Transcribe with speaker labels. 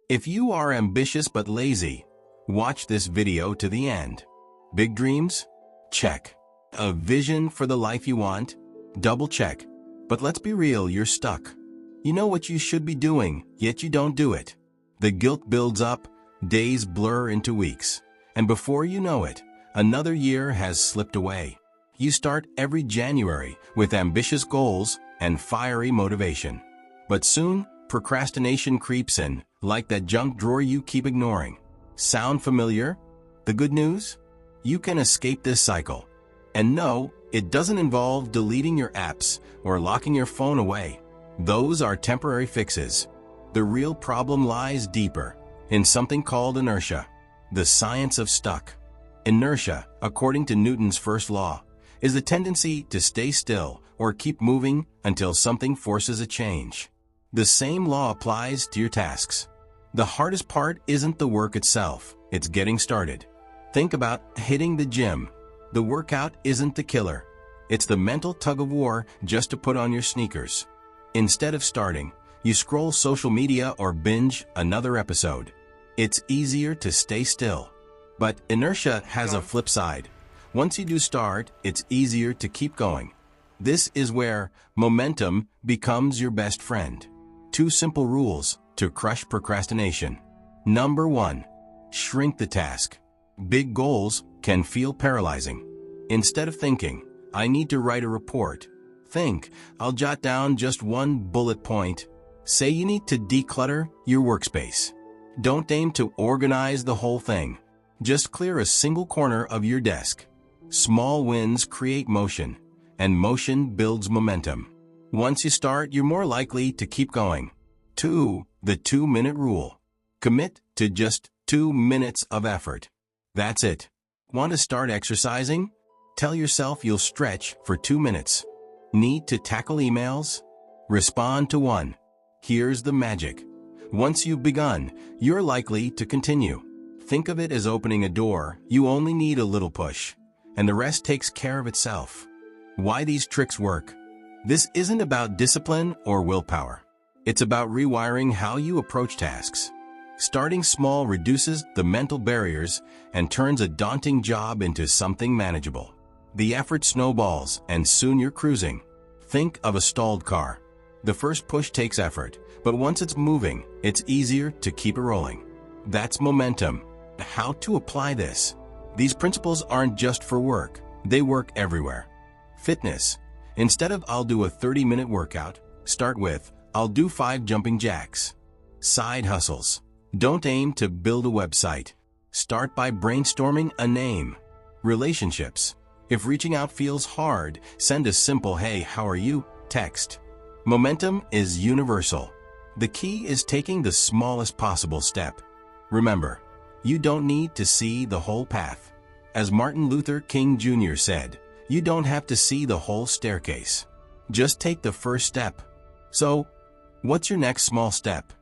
Speaker 1: If you are ambitious but lazy, watch this video to the end. Big dreams? Check. A vision for the life you want? Double check. But let's be real, you're stuck. You know what you should be doing, yet you don't do it. The guilt builds up, days blur into weeks, and before you know it, another year has slipped away. You start every January with ambitious goals and fiery motivation. But soon, procrastination creeps in, like that junk drawer you keep ignoring. Sound familiar? The good news? You can escape this cycle. And no, it doesn't involve deleting your apps or locking your phone away. Those are temporary fixes. The real problem lies deeper, in something called inertia, the science of stuck. Inertia, according to Newton's first law, is the tendency to stay still or keep moving until something forces a change. The same law applies to your tasks. The hardest part isn't the work itself, it's getting started. Think about hitting the gym. The workout isn't the killer. It's the mental tug-of-war just to put on your sneakers. Instead of starting, you scroll social media or binge another episode. It's easier to stay still. But inertia has a flip side. Once you do start, it's easier to keep going. This is where momentum becomes your best friend. 2 simple rules to crush procrastination. Number 1. Shrink the task. Big goals can feel paralyzing. Instead of thinking, I need to write a report, think, I'll jot down just one bullet point. Say you need to declutter your workspace. Don't aim to organize the whole thing. Just clear a single corner of your desk. Small wins create motion, and motion builds momentum. Once you start, you're more likely to keep going. 2. The 2-minute rule. Commit to just 2 minutes of effort. That's it. Want to start exercising? Tell yourself you'll stretch for 2 minutes. Need to tackle emails? Respond to 1. Here's the magic. Once you've begun, you're likely to continue. Think of it as opening a door. You only need a little push, and the rest takes care of itself. Why these tricks work? This isn't about discipline or willpower. It's about rewiring how you approach tasks. Starting small reduces the mental barriers and turns a daunting job into something manageable. The effort snowballs, and soon you're cruising. Think of a stalled car. The first push takes effort, but once it's moving, it's easier to keep it rolling. That's momentum. How to apply this? These principles aren't just for work. They work everywhere. Fitness. Instead of I'll do a 30-minute workout, start with I'll do 5 jumping jacks. Side hustles. Don't aim to build a website. Start by brainstorming a name. Relationships. If reaching out feels hard, send a simple "Hey, how are you?" text. Momentum is universal. The key is taking the smallest possible step. Remember, you don't need to see the whole path. As Martin Luther King Jr. said, you don't have to see the whole staircase. Just take the first step. So, what's your next small step?